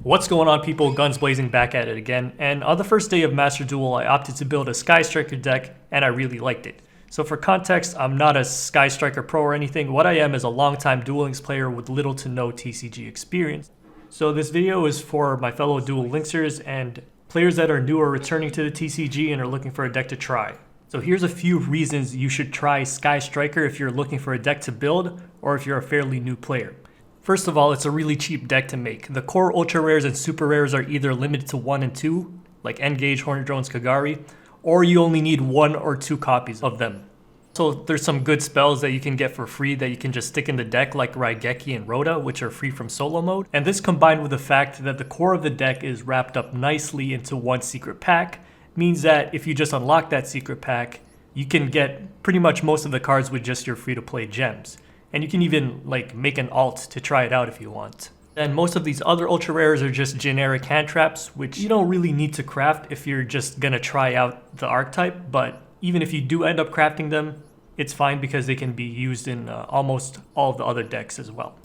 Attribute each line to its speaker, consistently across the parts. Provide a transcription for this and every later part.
Speaker 1: What's going on, people? Guns Blazing back at it again, and on the first day of Master Duel I opted to build a Sky Striker deck and I really liked it. So for context, I'm not a Sky Striker pro or anything. What I am is a long-time Duel Links player with little to no TCG experience. So this video is for my fellow Duel Linksers and players that are new or returning to the TCG and are looking for a deck to try. So here's a few reasons you should try Sky Striker if you're looking for a deck to build or if you're a fairly new player. First of all, it's a really cheap deck to make. The core ultra rares and super rares are either limited to 1 and 2, like Engage, Hornet Drones, Kagari, or you only need 1 or 2 copies of them. So there's some good spells that you can get for free that you can just stick in the deck, like Raigeki and Rhoda, which are free from solo mode. And this combined with the fact that the core of the deck is wrapped up nicely into one secret pack means that if you just unlock that secret pack, you can get pretty much most of the cards with just your free-to-play gems. And you can even make an alt to try it out if you want. And most of these other ultra rares are just generic hand traps, which you don't really need to craft if you're just gonna try out the archetype. But even if you do end up crafting them, it's fine because they can be used in almost all of the other decks as well.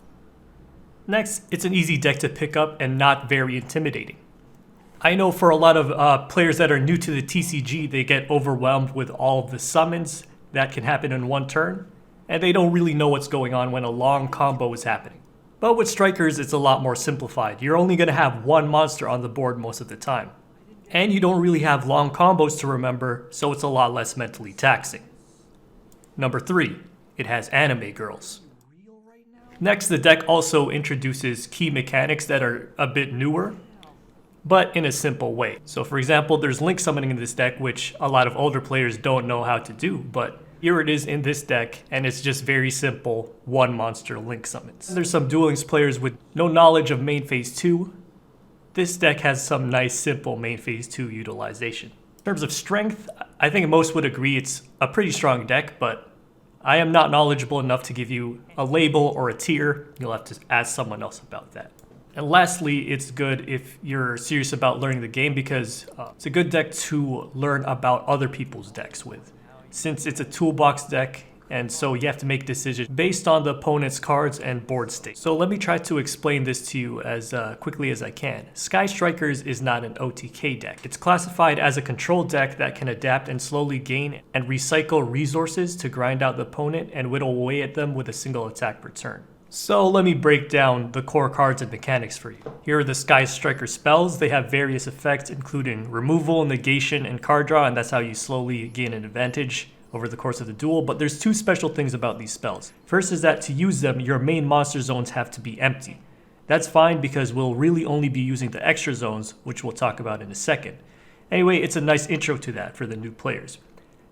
Speaker 1: Next, it's an easy deck to pick up and not very intimidating. I know for a lot of players that are new to the TCG, they get overwhelmed with all of the summons that can happen in one turn, and they don't really know what's going on when a long combo is happening. But with Strikers, it's a lot more simplified. You're only going to have one monster on the board most of the time. And you don't really have long combos to remember, so it's a lot less mentally taxing. Number 3, it has anime girls. Next, the deck also introduces key mechanics that are a bit newer, but in a simple way. So for example, there's link summoning in this deck, which a lot of older players don't know how to do, but here it is in this deck, and it's just very simple, one monster link summons. There's some Duel Links players with no knowledge of main phase 2. This deck has some nice simple main phase 2 utilization. In terms of strength, I think most would agree it's a pretty strong deck, but I am not knowledgeable enough to give you a label or a tier. You'll have to ask someone else about that. And lastly, it's good if you're serious about learning the game because it's a good deck to learn about other people's decks with. Since it's a toolbox deck, and so you have to make decisions based on the opponent's cards and board state. So let me try to explain this to you as quickly as I can. Sky Strikers is not an OTK deck. It's classified as a control deck that can adapt and slowly gain and recycle resources to grind out the opponent and whittle away at them with a single attack per turn. So let me break down the core cards and mechanics for you. Here are the Sky Striker spells. They have various effects including removal, negation, and card draw, and that's how you slowly gain an advantage over the course of the duel. But there's 2 special things about these spells. First is that to use them, your main monster zones have to be empty. That's fine because we'll really only be using the extra zones, which we'll talk about in a second. Anyway, it's a nice intro to that for the new players.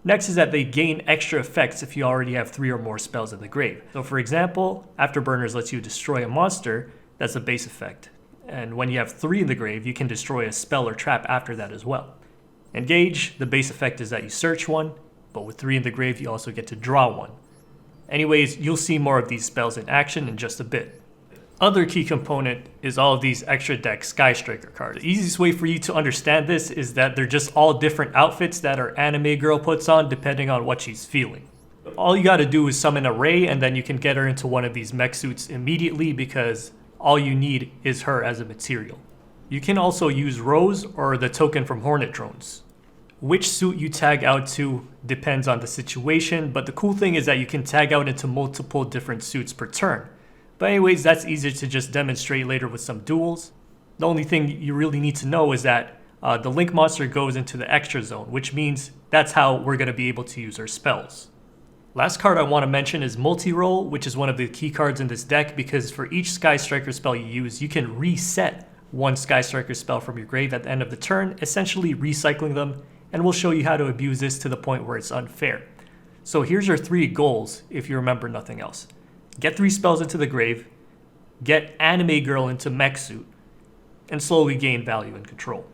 Speaker 1: Next is that they gain extra effects if you already have 3 or more spells in the grave. So for example, Afterburners lets you destroy a monster, that's a base effect. And when you have 3 in the grave, you can destroy a spell or trap after that as well. Engage, the base effect is that you search one, but with 3 in the grave, you also get to draw one. Anyways, you'll see more of these spells in action in just a bit. Other key component is all of these extra deck Sky Striker cards. The easiest way for you to understand this is that they're just all different outfits that our anime girl puts on depending on what she's feeling. All you gotta do is summon a Ray and then you can get her into one of these mech suits immediately because all you need is her as a material. You can also use Rose or the token from Hornet Drones. Which suit you tag out to depends on the situation, but the cool thing is that you can tag out into multiple different suits per turn. But anyways, that's easier to just demonstrate later with some duels. The only thing you really need to know is that the Link monster goes into the extra zone, which means that's how we're going to be able to use our spells. Last card I want to mention is Multi-Roll, which is one of the key cards in this deck because for each Sky Striker spell you use, you can reset one Sky Striker spell from your grave at the end of the turn, essentially recycling them, and we'll show you how to abuse this to the point where it's unfair. So here's your 3 goals if you remember nothing else. Get 3 spells into the grave, get Anime Girl into Mech Suit, and slowly gain value and control.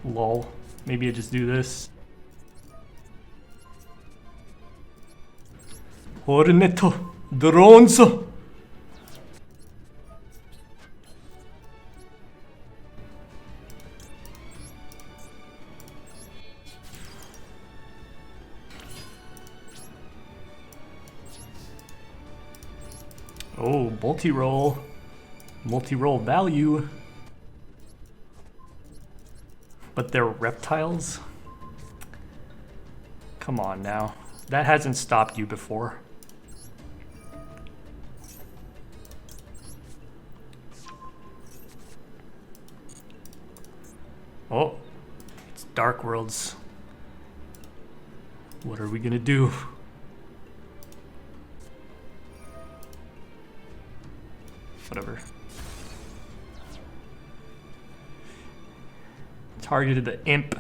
Speaker 1: Lol, maybe I just do this. Hornet Drones! Oh, multi-roll. Multi-roll value. But they're reptiles? Come on now. That hasn't stopped you before. Oh, it's Dark Worlds. What are we gonna do? Whatever. Targeted the imp.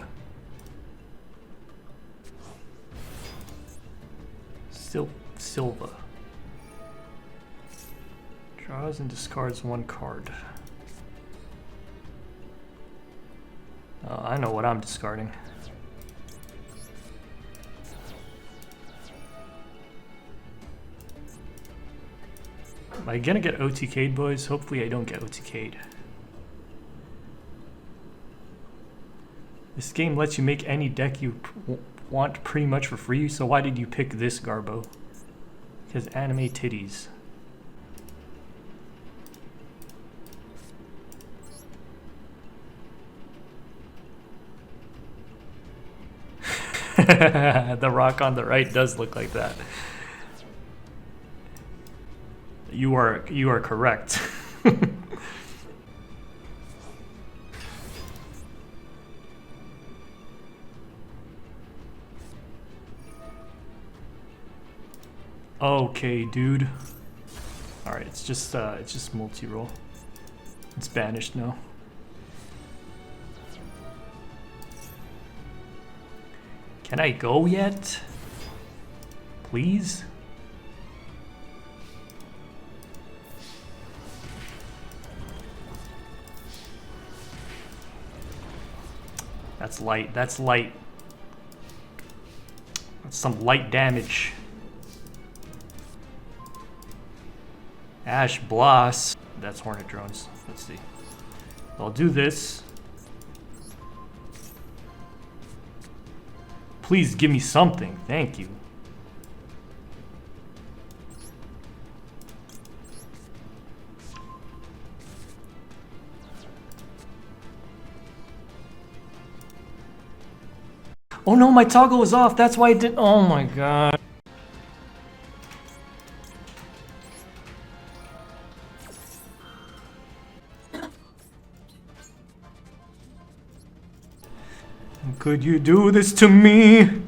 Speaker 1: Silva. Draws and discards one card. I know what I'm discarding. Am I gonna get OTK'd, boys? Hopefully I don't get OTK'd. This game lets you make any deck you want pretty much for free, so why did you pick this, Garbo? Because anime titties. The rock on the right does look like that. You are correct. Okay, dude. All right, it's just multi-roll. It's banished now. Can I go yet? Please? That's light. That's light. That's some light damage. Ash Bloss. That's Hornet Drones. Let's see. I'll do this. Please give me something. Thank you. Oh no, my toggle was off. That's why it didn't. Oh my god. Could you do this to me?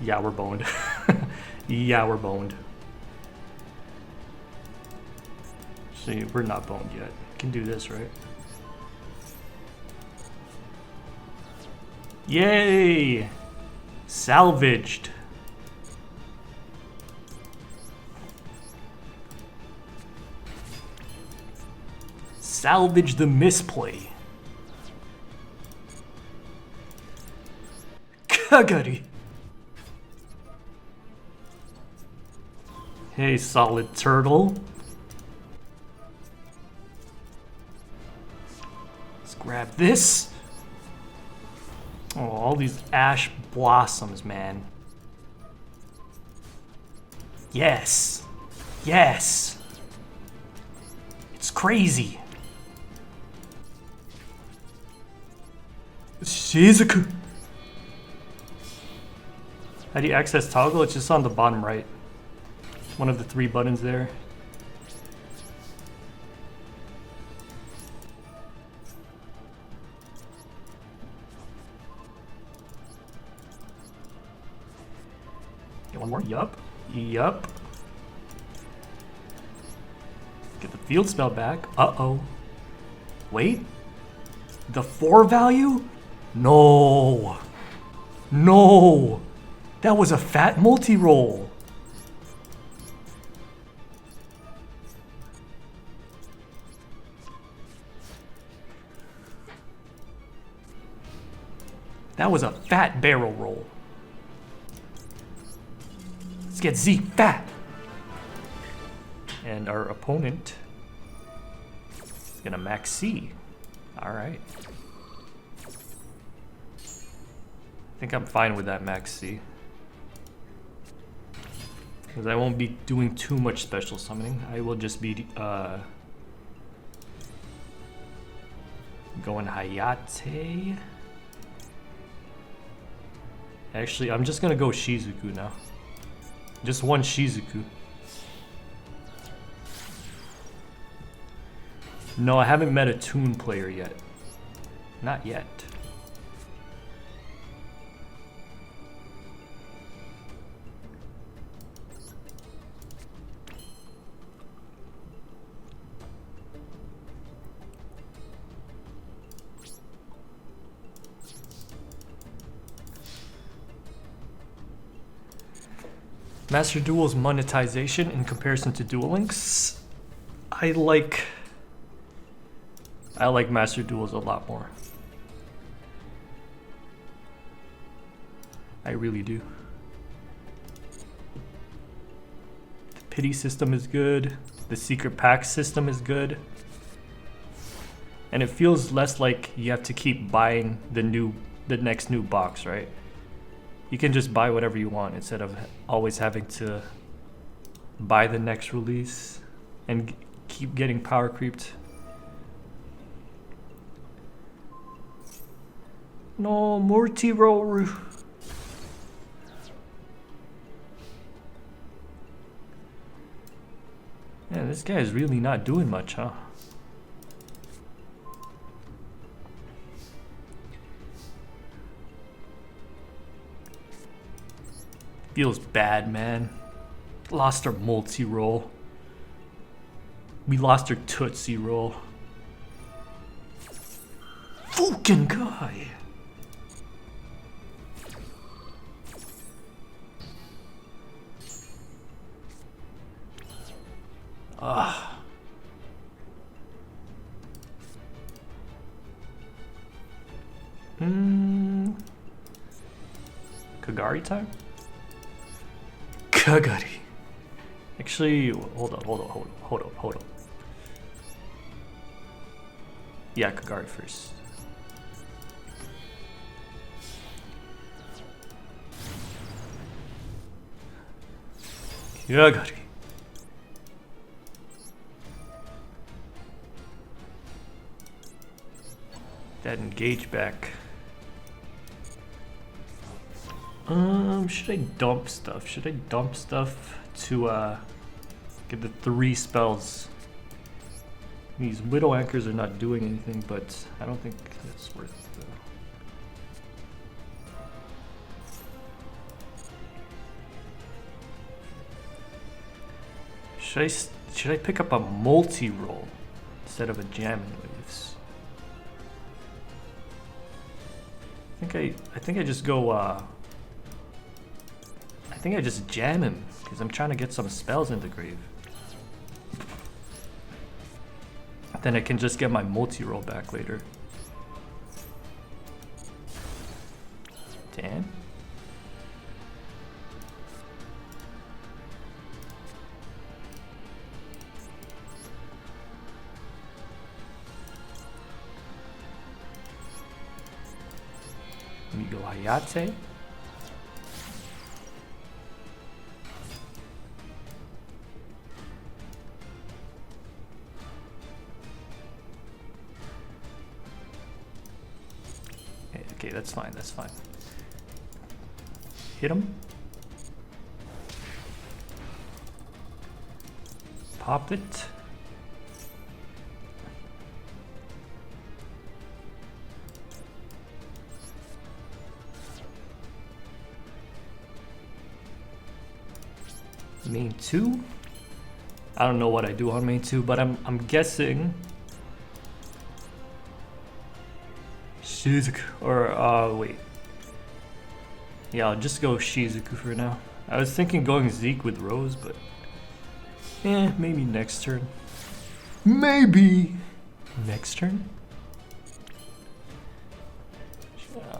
Speaker 1: Yeah, we're boned. Yeah, we're boned. See, we're not boned yet. Can do this, right? Yay! Salvaged. Salvage the misplay. Kagari. Hey, solid turtle. Let's grab this. Oh, all these ash blossoms, man. Yes. Yes. It's crazy. Shizuku. How do you access toggle? It's just on the bottom right. One of the 3 buttons there. Get one more. Yup. Yup. Get the field spell back. Uh-oh. Wait. The 4 value? No. No. That was a fat multi-roll. That was a fat barrel roll. Let's get Z fat. And our opponent is gonna max C. All right. I think I'm fine with that max C. Because I won't be doing too much special summoning. I will just be going Hayate. Actually, I'm just gonna go Shizuku now. Just one Shizuku. No, I haven't met a Toon player yet. Not yet. Master Duel's monetization in comparison to Duel Links. I like Master Duels a lot more. I really do. The pity system is good. The secret pack system is good. And it feels less like you have to keep buying the next new box, right? You can just buy whatever you want instead of always having to buy the next release and keep getting power creeped. No, Mortiro. Yeah, this guy is really not doing much, huh? Feels bad, man. Lost our multi-roll. We lost our Tootsie roll. Fucking guy. Ah. Kagari time? Kagari. Actually, hold up. Yeah, Kagari first. Kagari. That engage back. Should I dump stuff? Should I dump stuff to get the 3 spells? These Widow Anchors are not doing anything, but I don't think that's worth it. Should I pick up a multi-roll instead of a jamming waves? I think I just go I think I just jam him because I'm trying to get some spells in the grave. Then I can just get my multi-roll back later. Damn. Let me go Hayate. Okay, that's fine, that's fine. Hit him. Pop it. Main 2? I don't know what I do on main 2, but I'm guessing Shizuku, or wait. Yeah, I'll just go Shizuku for now. I was thinking going Zeke with Rose, but maybe next turn. Maybe next turn.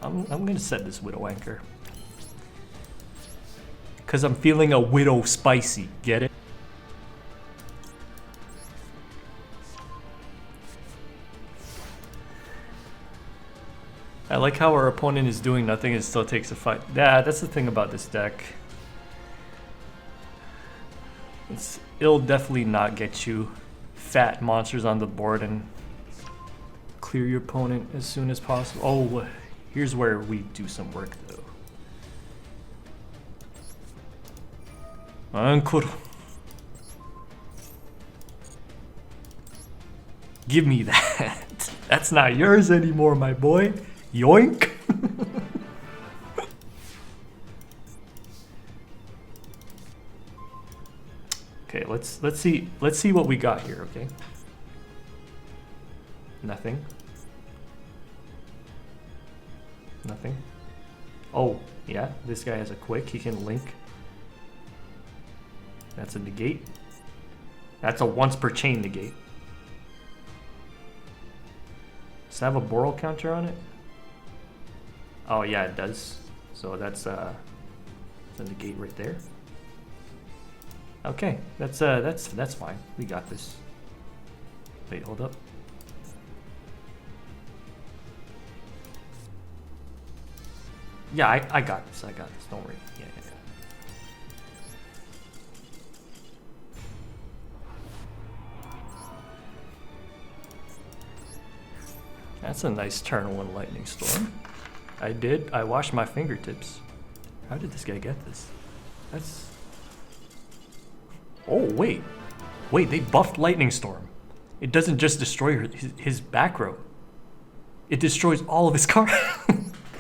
Speaker 1: I'm gonna set this Widow Anchor because I'm feeling a Widow spicy. Get it? I like how our opponent is doing nothing and still takes a fight. Yeah, that's the thing about this deck. It'll definitely not get you fat monsters on the board and clear your opponent as soon as possible. Oh, here's where we do some work though. Uncle. Give me that. That's not yours anymore, my boy. Yoink. Okay, let's see what we got here, okay? Nothing. Nothing. Oh, yeah, this guy has a quick, he can link. That's a negate. That's a once per chain negate. Does it have a Boral counter on it? Oh yeah, it does. So that's a negate right there. Okay, that's fine. We got this. Wait, hold up. Yeah, I got this. I got this. Don't worry. Yeah. That's a nice turn one lightning storm. I washed my fingertips. How did this guy get this? That's... Oh, wait. Wait, they buffed lightning storm. It doesn't just destroy his back row. It destroys all of his cards.